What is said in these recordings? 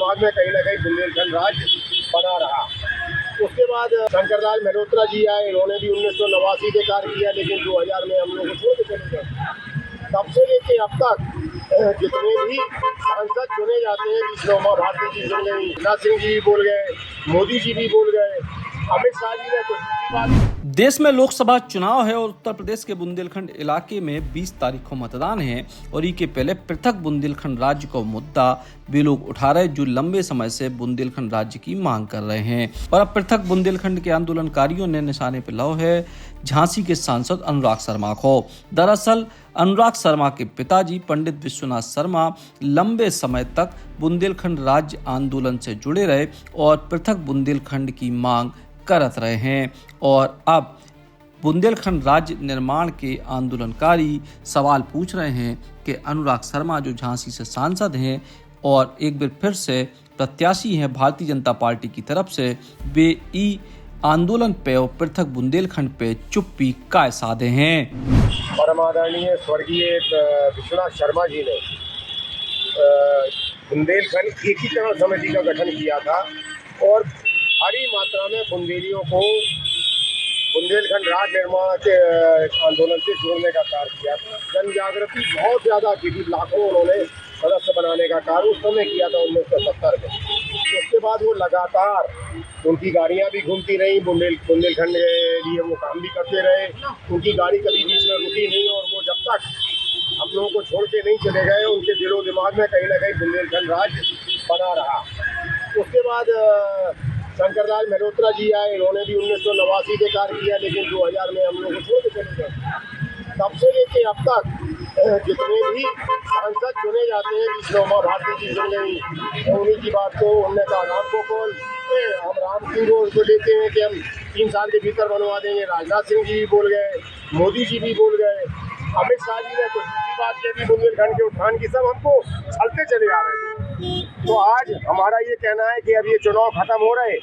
दिमाग में कहीं ना कहीं बुंदेलखंड राज्य बना रहा। उसके बाद शंकरलाल मल्होत्रा जी आए, इन्होंने भी 1989 से कार्य किया, लेकिन 2000 में हम लोग को छोड़ के चले गए। तब से लेके अब तक जितने भी सांसद चुने जाते हैं, जिसमें उमा भारती जी चुन गई, राजनाथ सिंह जी भी बोल गए, मोदी जी भी बोल गए, अमित शाह जी ने कुछ बात। देश में लोकसभा चुनाव है और उत्तर प्रदेश के बुंदेलखंड इलाके में 20 तारीख को मतदान है और इसके पहले पृथक बुंदेलखंड राज्य को मुद्दा वे लोग उठा रहे जो लंबे समय से बुंदेलखंड राज्य की मांग कर रहे हैं। और अब पृथक बुंदेलखंड के आंदोलनकारियों ने निशाने पर लाया है झांसी के सांसद अनुराग शर्मा को। दरअसल अनुराग शर्मा के पिताजी पंडित विश्वनाथ शर्मा लंबे समय तक बुंदेलखंड राज्य आंदोलन से जुड़े रहे और पृथक बुंदेलखंड की मांग करत रहे हैं। और अब बुंदेलखंड राज्य निर्माण के आंदोलनकारी सवाल पूछ रहे हैं कि अनुराग शर्मा जो झांसी से सांसद हैं और एक बार फिर से प्रत्याशी हैं भारतीय जनता पार्टी की तरफ से, वे ई आंदोलन पे और पृथक बुंदेलखंड पे चुप्पी काय साधे हैं। परम आदरणीय स्वर्गीय विश्वनाथ शर्मा जी ने बुंदेलखंड एकीकरण समिति का गठन किया था और भारी मात्रा में बुंदेलियों को बुंदेलखंड राज्य निर्माण के आंदोलन से जोड़ने का कार्य किया था। जन जागृति बहुत ज़्यादा की थी, लाखों उन्होंने सदस्य बनाने का कार्य उस समय किया था 1970 में। उसके बाद वो लगातार उनकी गाड़ियाँ भी घूमती रहीं, बुंदेलखंड के लिए वो काम भी करते रहे। उनकी गाड़ी कभी बीच में रुकी नहीं और वो जब तक हम लोगों को छोड़ के नहीं चले गए, उनके दिलो दिमाग में कहीं ना कहीं बुंदेलखंड राज्य बना रहा। उसके बाद शंकरलाल मल्होत्रा जी आए, इन्होंने भी 1989 से कार्य किया, लेकिन 2000 में हम लोग को छोड़ के चले गए। तब से लेके अब तक जितने भी सांसद चुने जाते हैं, जिसमें उमा भारती जी चुन गई, उन्हीं की बात को उनने कहा राम गोपाल, हम राम सिंह को लेते हैं कि हम 3 साल के भीतर बनवा देंगे। राजनाथ सिंह जी भी बोल गए, मोदी जी भी बोल गए, अमित शाह जी ने कुछ बात की थी बुंदेलखंड के उत्थान की, सब हमको छलते चले आ रहे थे। तो आज हमारा ये कहना है कि अब ये चुनाव खत्म हो रहे,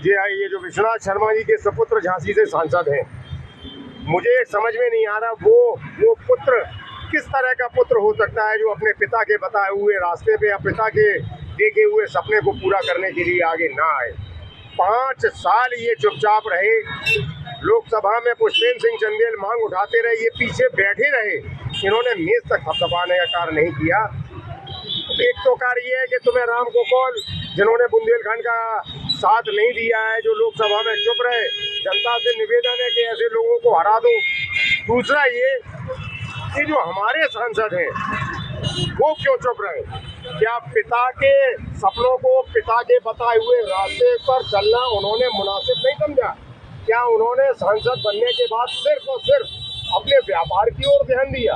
ये जो विश्वनाथ शर्मा जी के सपुत्र झांसी से सांसद हैं, मुझे समझ में नहीं आ रहा वो पुत्र किस तरह का पुत्र हो सकता है जो अपने पिता के बताए हुए रास्ते पे या पिता के देखे हुए सपने को पूरा करने के लिए आगे ना आए। 5 साल ये चुपचाप रहे, लोकसभा में पुष्पेंद्र सिंह चंदेल मांग उठाते रहे, ये पीछे बैठे रहे, इन्होंने मेज तक थपथपाने का कार्य नहीं किया। एक तो कार्य ये है कि तुम्हें राम गोपाल जिन्होंने बुंदेलखंड का साथ नहीं दिया है, जो लोकसभा में चुप रहे, जनता से निवेदन है कि ऐसे लोगों को हरा दो। दूसरा ये कि जो हमारे सांसद हैं वो क्यों चुप रहे? क्या पिता के सपनों को, पिता के बताए हुए रास्ते पर चलना उन्होंने मुनासिब नहीं समझा? क्या उन्होंने सांसद बनने के बाद सिर्फ और सिर्फ अपने व्यापार की ओर ध्यान दिया?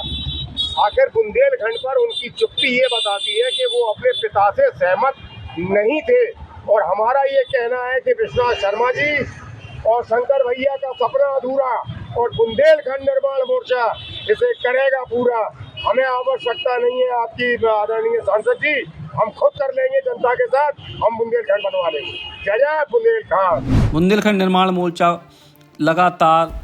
आखिर बुंदेलखंड पर उनकी चुप्पी ये बताती है कि वो अपने पिता से सहमत नहीं थे। और हमारा ये कहना है कि विश्वनाथ शर्मा जी और शंकर भैया का सपना अधूरा और बुंदेलखंड निर्माण मोर्चा इसे करेगा पूरा। हमें आवश्यकता नहीं है आपकी आदरणीय सांसद जी, हम खुद कर लेंगे जनता के साथ, हम बुंदेलखंड बनवा लेंगे। जय जय बुंदेलखंड। बुंदेलखंड निर्माण मोर्चा लगातार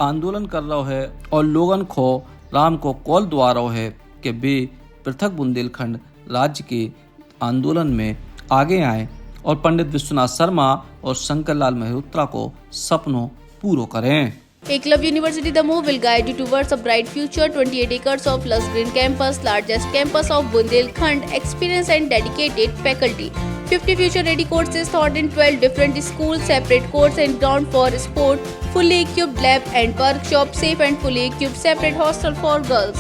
आंदोलन कर रहा है और लोगन को राम को कॉल द्वा रहा है कि वे पृथक बुंदेलखंड राज्य के आंदोलन में आगे आए और पंडित विश्वनाथ शर्मा और शंकरलाल मल्होत्रा को सपनों पूरो करें। Eklavya University Damoh will guide you towards a bright future. 28 acres of lush green campus, largest campus of Bundelkhand, experienced and dedicated faculty. 50 future-ready courses taught in 12 different schools, separate courts and ground for sport, fully equipped lab and workshop, safe and fully equipped separate hostel for girls.